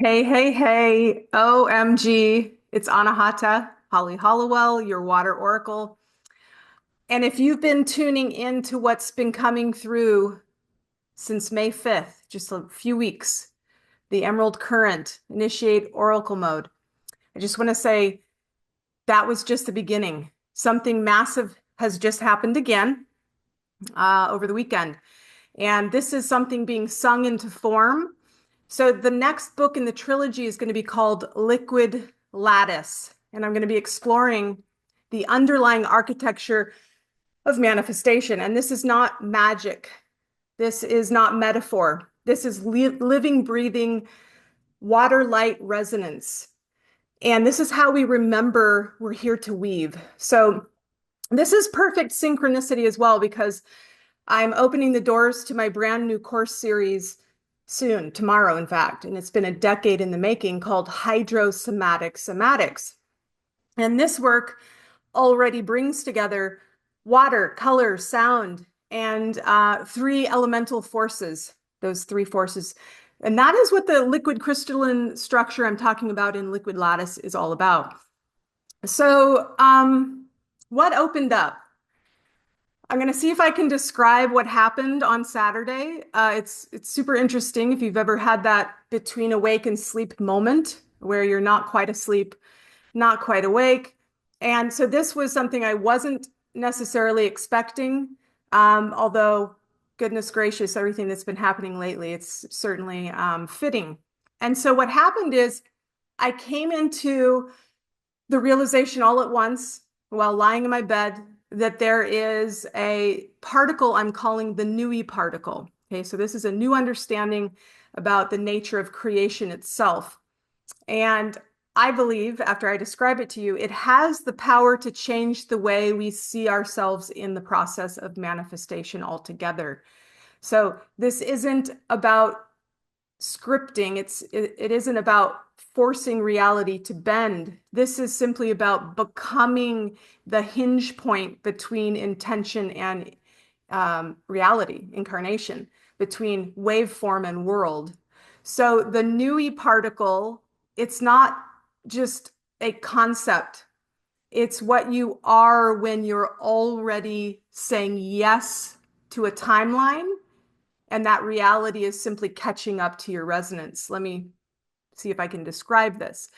Hey, hey, hey, OMG, it's Anahata, Holly Hallowell, your water oracle. And if you've been tuning into what's been coming through since May 5th, just a few weeks, the Emerald Current, initiate oracle mode, I just want to say that was just the beginning. Something massive has just happened again over the weekend. And this is something being sung into form. So the next book in the trilogy is going to be called Liquid Lattice, and I'm going to be exploring the underlying architecture of manifestation. And this is not magic. This is not metaphor. This is living, breathing water light resonance. And this is how we remember we're here to weave. So this is perfect synchronicity as well, because I'm opening the doors to my brand new course series soon, tomorrow, in fact, and it's been a decade in the making, called Hydrocymatic Somatics. And this work already brings together water, color, sound, and three elemental forces, those three forces. And that is what the liquid crystalline structure I'm talking about in Liquid Lattice is all about. So, what opened up? I'm going to see if I can describe what happened on Saturday. It's super interesting if you've ever had that between awake and sleep moment where you're not quite asleep, not quite awake. And so this was something I wasn't necessarily expecting, although goodness gracious, everything that's been happening lately, it's certainly fitting. And so what happened is I came into the realization all at once while lying in my bed that there is a particle I'm calling the NUI particle. Okay, so this is a new understanding about the nature of creation itself. And I believe, after I describe it to you, it has the power to change the way we see ourselves in the process of manifestation altogether. So this isn't about scripting. It isn't about forcing reality to bend. This is simply about becoming the hinge point between intention and reality, incarnation, between waveform and world. So the NUI particle, it's not just a concept. It's what you are when you're already saying yes to a timeline, and that reality is simply catching up to your resonance. Let me see if I can describe this.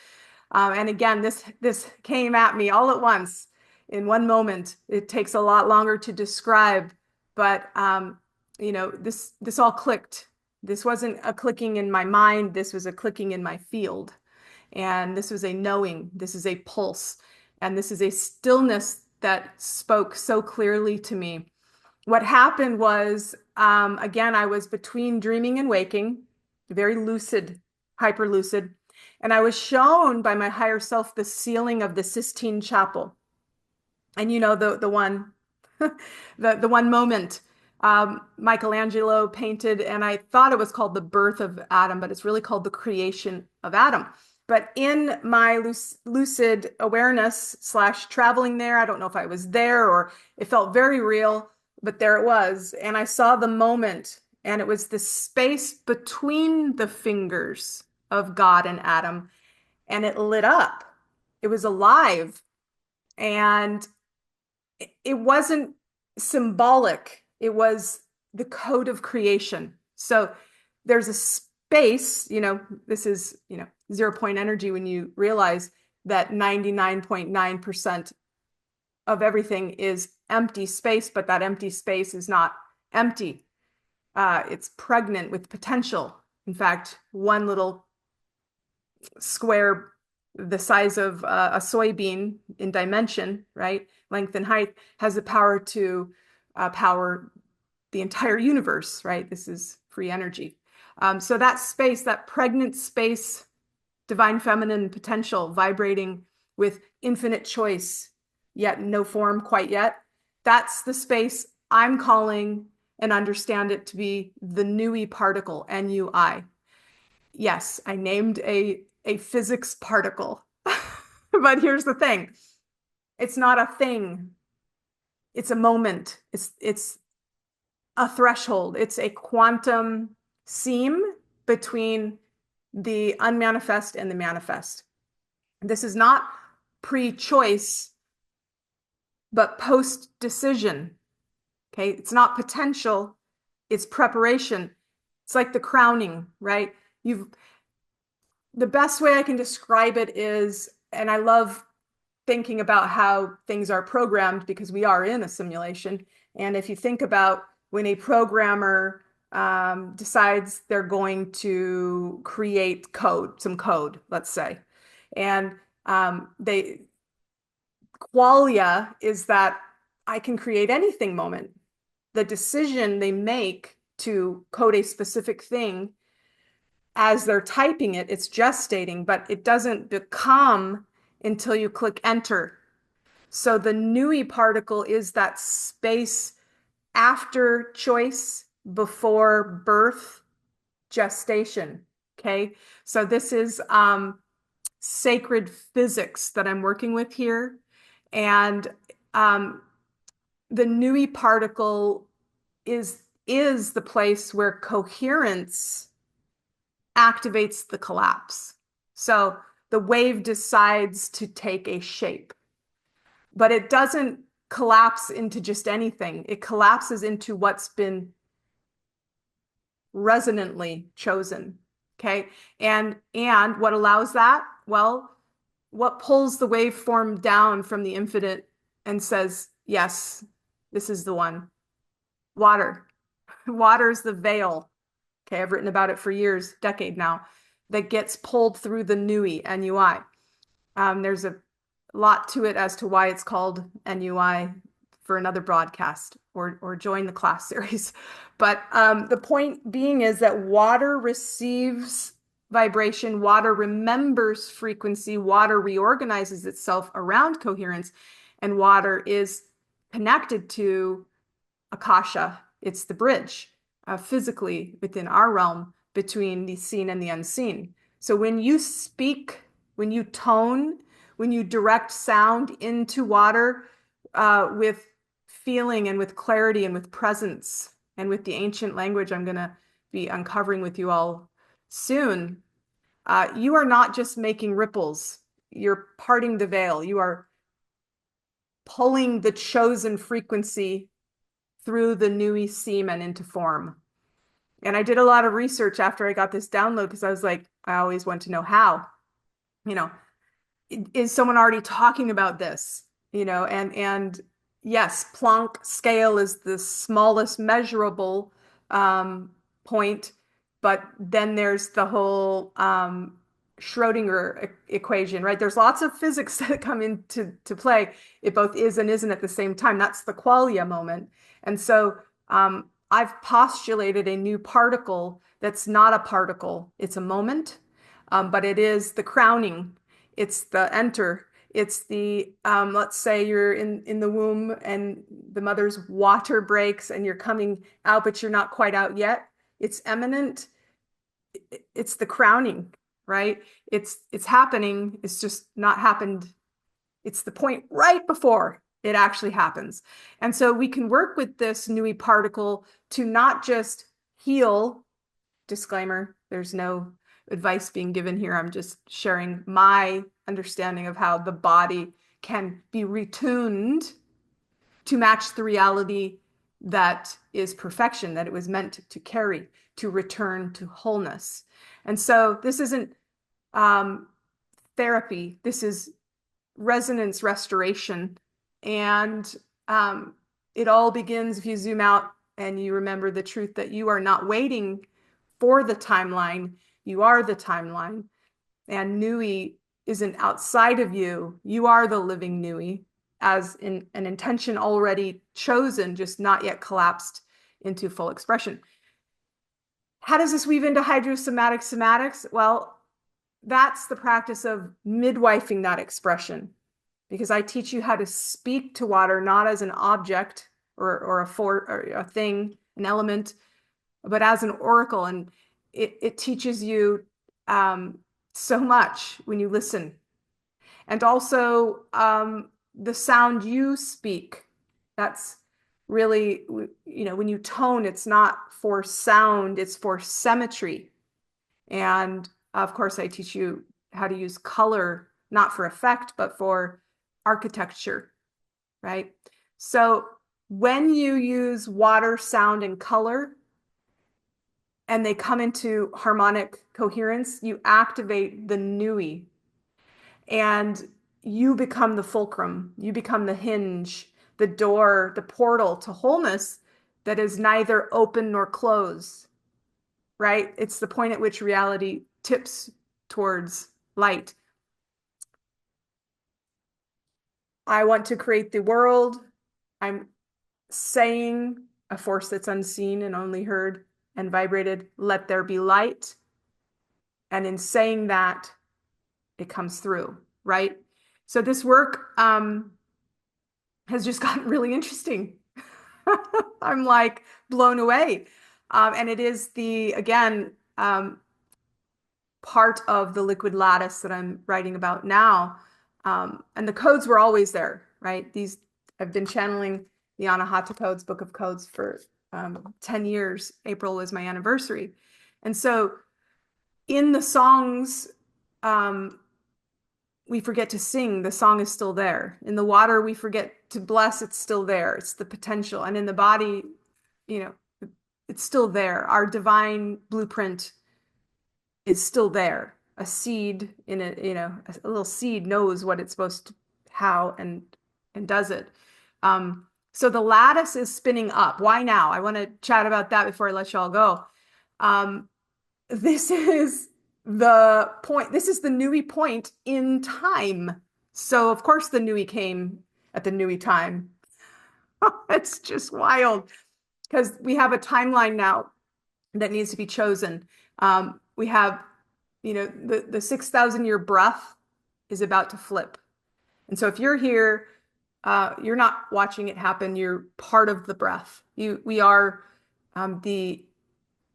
And again, this came at me all at once in one moment. It takes a lot longer to describe, but this all clicked. This wasn't a clicking in my mind. This was a clicking in my field. And this was a knowing. This is a pulse. And this is a stillness that spoke so clearly to me. What happened was, again, I was between dreaming and waking, very lucid, hyper lucid. And I was shown by my higher self the ceiling of the Sistine Chapel. And you know, the one, the one moment Michelangelo painted, and I thought it was called the birth of Adam, but it's really called the creation of Adam. But in my lucid awareness slash traveling there, I don't know if I was there or it felt very real, but there it was. And I saw the moment, and it was the space between the fingers of God and Adam, and it lit up. It was alive, and it wasn't symbolic. It was the code of creation. So there's a space, this is, 0 point energy when you realize that 99.9% of everything is empty space, but that empty space is not empty. It's pregnant with potential. In fact, one little square the size of a soybean in dimension, right? Length and height has the power to power the entire universe, right? This is free energy. So that space, that pregnant space, divine feminine potential vibrating with infinite choice, yet no form quite yet. That's the space I'm calling and understand it to be the NUI particle, NUI. Yes, I named a physics particle. But here's the thing. It's not a thing. It's a moment. It's a threshold. It's a quantum seam between the unmanifest and the manifest. This is not pre-choice, but post-decision. Okay, it's not potential, it's preparation. It's like the crowning, right? The best way I can describe it is, and I love thinking about how things are programmed because we are in a simulation. And if you think about when a programmer decides they're going to create some code, let's say, and qualia is that I can create anything moment. The decision they make to code a specific thing as they're typing it, it's gestating, but it doesn't become until you click enter. So the NUI particle is that space after choice, before birth, gestation. Okay. So this is sacred physics that I'm working with here. And the NUI particle is the place where coherence activates the collapse. So the wave decides to take a shape, but it doesn't collapse into just anything. It collapses into what's been resonantly chosen. Okay. And what allows that? Well, what pulls the waveform down from the infinite and says, yes, this is the one? Water. Water is the veil. Okay, I've written about it for years, decade now, that gets pulled through the NUI, NUI. There's a lot to it as to why it's called NUI for another broadcast, or join the class series. But the point being is that water receives vibration, water remembers frequency, water reorganizes itself around coherence, and water is connected to Akasha. It's the bridge physically within our realm between the seen and the unseen. So when you speak, when you tone, when you direct sound into water with feeling and with clarity and with presence and with the ancient language I'm going to be uncovering with you all soon, you are not just making ripples. You're parting the veil. You are pulling the chosen frequency through the NUI semen into form. And I did a lot of research after I got this download because I was like, I always want to know how, you know, is someone already talking about this, and yes, Planck scale is the smallest measurable point, but then there's the whole Schrodinger equation, right? There's lots of physics that come into play. It both is and isn't at the same time. That's the qualia moment. And so I've postulated a new particle that's not a particle. It's a moment, but it is the crowning. It's the enter. It's the, let's say you're in the womb and the mother's water breaks and you're coming out, but you're not quite out yet. It's imminent. It's the crowning, right? It's happening. It's just not happened. It's the point right before it actually happens. And so we can work with this NUI particle to not just heal. Disclaimer, there's no advice being given here. I'm just sharing my understanding of how the body can be retuned to match the reality that is perfection, that it was meant to carry, to return to wholeness. And so this isn't therapy. This is resonance restoration. And it all begins if you zoom out and you remember the truth that you are not waiting for the timeline. You are the timeline. And NUI isn't outside of you. You are the living NUI, as in an intention already chosen, just not yet collapsed into full expression. How does this weave into hydrocymatic somatics? Well, that's the practice of midwifing that expression, because I teach you how to speak to water, not as an object or a thing, an element, but as an oracle. And it teaches you so much when you listen. And also the sound you speak. That's really, when you tone, it's not for sound, it's for symmetry. And Of course, I teach you how to use color, not for effect, but for architecture, right? So when you use water, sound, and color, and they come into harmonic coherence, you activate the NUI, and you become the fulcrum, you become the hinge, the door, the portal to wholeness that is neither open nor closed, right? It's the point at which reality tips towards light. I want to create the world. I'm saying a force that's unseen and only heard and vibrated, let there be light. And in saying that, it comes through, right? So this work has just gotten really interesting. I'm like blown away. And it is again, part of the liquid lattice that I'm writing about now. And the codes were always there, right? I've been channeling the Anahata codes, Book of Codes, for 10 years. April was my anniversary. And so in the songs, we forget to sing, the song is still there. In the water, we forget to bless, it's still there. It's the potential. And in the body, you know, it's still there. Our divine blueprint is still there. A seed in a little seed knows what it's supposed to, how, and does it. So the lattice is spinning up. Why now? I want to chat about that before I let y'all go. This is the point. This is the NUI point in time. So of course the NUI came at the NUI time. It's just wild because we have a timeline now that needs to be chosen. We have, the 6,000-year breath is about to flip. And so if you're here, you're not watching it happen. You're part of the breath. We are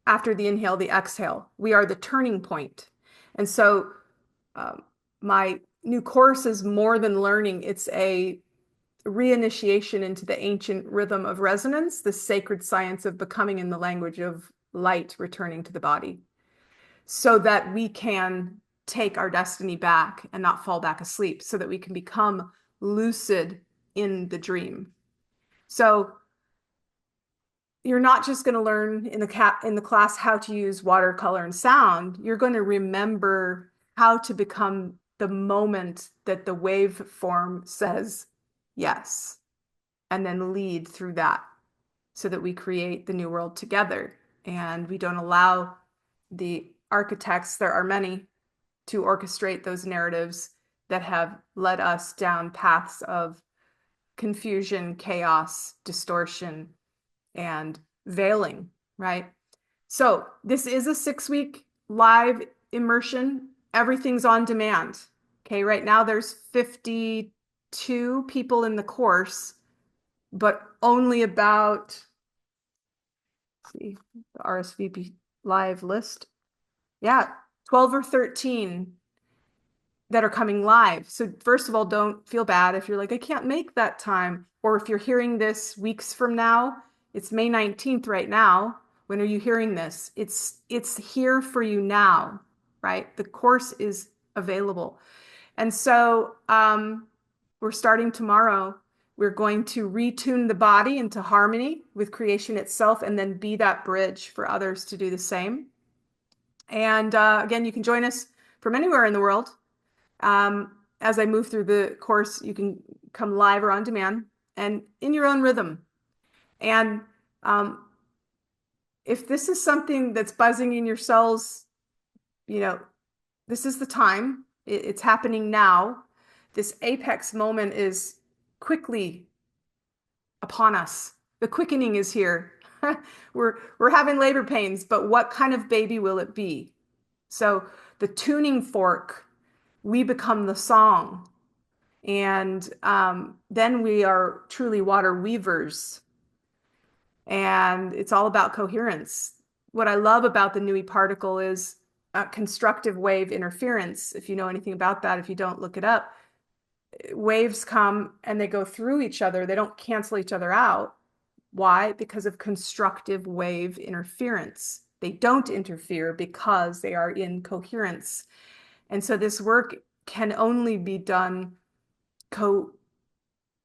after the inhale, the exhale. We are the turning point. And so my new course is more than learning. It's a reinitiation into the ancient rhythm of resonance, the sacred science of becoming in the language of light returning to the body, so that we can take our destiny back and not fall back asleep, so that we can become lucid in the dream. So you're not just going to learn in the class how to use water, color, and sound. You're going to remember how to become the moment that the waveform says yes, and then lead through that so that we create the new world together. And we don't allow the architects, there are many, to orchestrate those narratives that have led us down paths of confusion, chaos, distortion, and veiling, right? So this is a 6-week live immersion. Everything's on demand. Okay, right now there's 52 people in the course, but only about, see, the RSVP live list. Yeah, 12 or 13 that are coming live. So first of all, don't feel bad if you're like, I can't make that time. Or if you're hearing this weeks from now, it's May 19th right now. When are you hearing this? It's here for you now, right? The course is available. And so we're starting tomorrow. We're going to retune the body into harmony with creation itself, and then be that bridge for others to do the same. And again, you can join us from anywhere in the world. As I move through the course, you can come live or on demand and in your own rhythm. And if this is something that's buzzing in your cells, this is the time. It's happening now. This apex moment is quickly upon us. The quickening is here. We're having labor pains, but what kind of baby will it be? So the tuning fork, we become the song. And then we are truly water weavers. And it's all about coherence. What I love about the NUI particle is constructive wave interference. If you know anything about that, if you don't, look it up. Waves come and they go through each other. They don't cancel each other out. Why? Because of constructive wave interference. They don't interfere because they are in coherence. And so this work can only be done co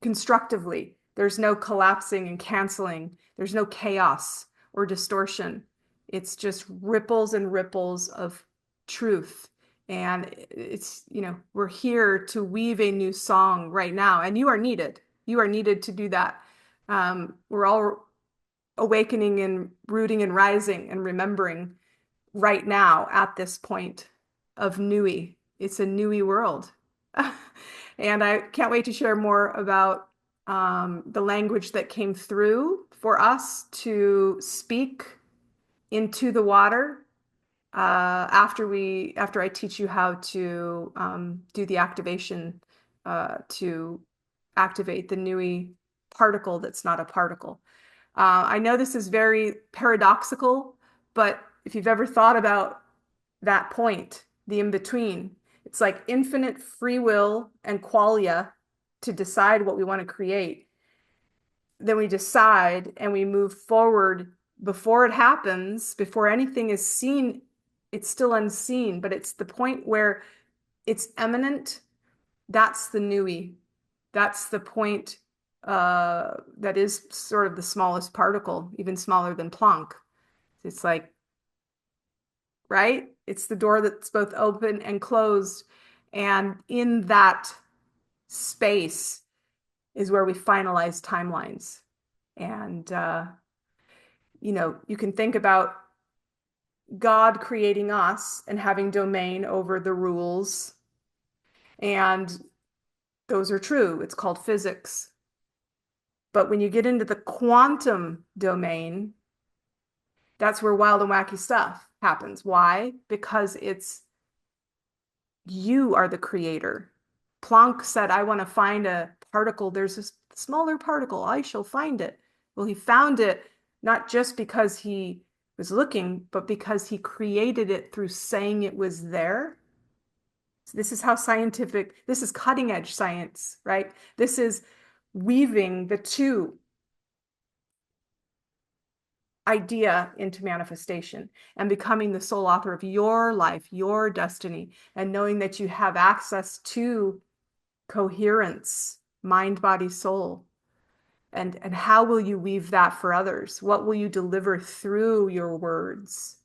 constructively. There's no collapsing and canceling. There's no chaos or distortion. It's just ripples and ripples of truth. And it's, we're here to weave a new song right now. And you are needed. You are needed to do that. We're all awakening and rooting and rising and remembering right now at this point of NUI. It's a NUI world. And I can't wait to share more about the language that came through for us to speak into the water after I teach you how to do the activation to activate the NUI particle that's not a particle. I know this is very paradoxical, but if you've ever thought about that point, the in-between, it's like infinite free will and qualia to decide what we want to create. Then we decide and we move forward before it happens, before anything is seen, it's still unseen, but it's the point where it's imminent. That's the NUI. That's the point that is sort of the smallest particle, even smaller than Planck. It's like, right? It's the door that's both open and closed. And in that space is where we finalize timelines. And, you can think about God creating us and having domain over the rules. And those are true. It's called physics. But when you get into the quantum domain, that's where wild and wacky stuff happens. Why? Because you are the creator. Planck said, I want to find a particle. There's a smaller particle. I shall find it. Well, he found it not just because he was looking, but because he created it through saying it was there. So this is how this is cutting edge science, right? This is weaving the two idea into manifestation and becoming the sole author of your life, your destiny, and knowing that you have access to coherence, mind, body, soul. And how will you weave that for others? What will you deliver through your words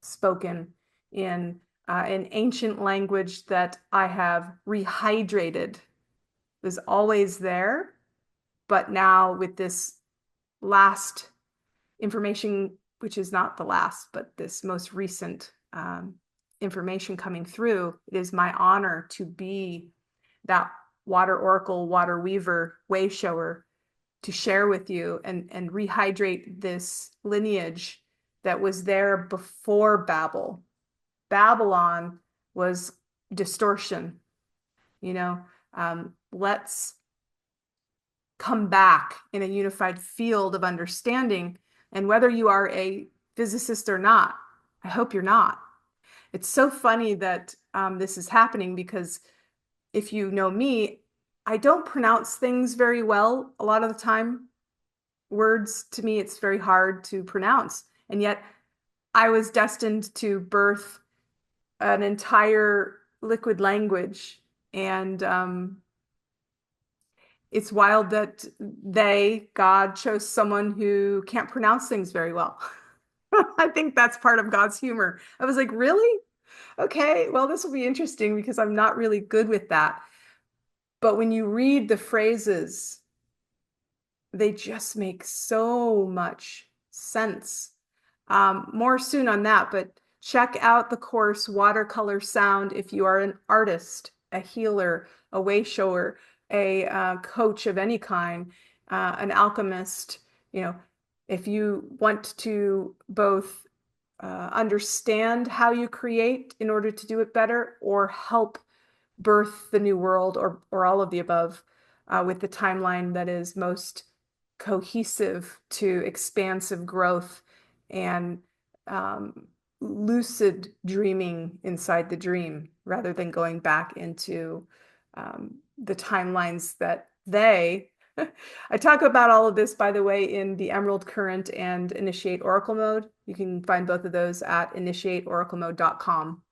spoken in an ancient language that I have rehydrated? It was always there, but now with this last information, which is not the last, but this most recent information coming through, it is my honor to be that water oracle, water weaver, way shower, to share with you and rehydrate this lineage that was there before Babel. Babylon was distortion. Let's come back in a unified field of understanding. And whether you are a physicist or not, I hope you're not. It's so funny that this is happening because if you know me, I don't pronounce things very well a lot of the time. Words, to me, it's very hard to pronounce. And yet I was destined to birth an entire liquid language. And it's wild that God chose someone who can't pronounce things very well. I think that's part of God's humor. I was like, really? Okay, well, this will be interesting because I'm not really good with that. But when you read the phrases, they just make so much sense. More soon on that, but check out the course Watercolor Sound if you are an artist, a healer, a way shower, a coach of any kind, an alchemist. If you want to both understand how you create in order to do it better or help birth the new world or all of the above with the timeline that is most cohesive to expansive growth and lucid dreaming inside the dream rather than going back into the timelines that they I talk about all of this, by the way, in the Emerald Current and Initiate Oracle Mode. You can find both of those at initiateoraclemode.com.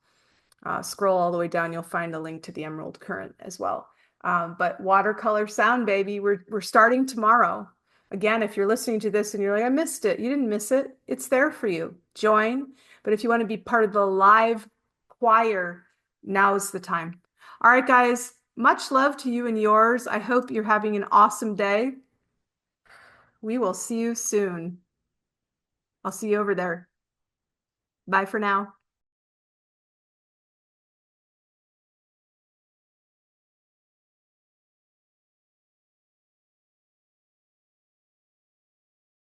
Scroll all the way down, you'll find a link to the Emerald Current as well. But watercolor sound, baby, we're starting tomorrow. Again, if you're listening to this and you're like, I missed it, you didn't miss it. It's there for you. Join. But if you want to be part of the live choir, now's the time. All right, guys, much love to you and yours. I hope you're having an awesome day. We will see you soon. I'll see you over there. Bye for now.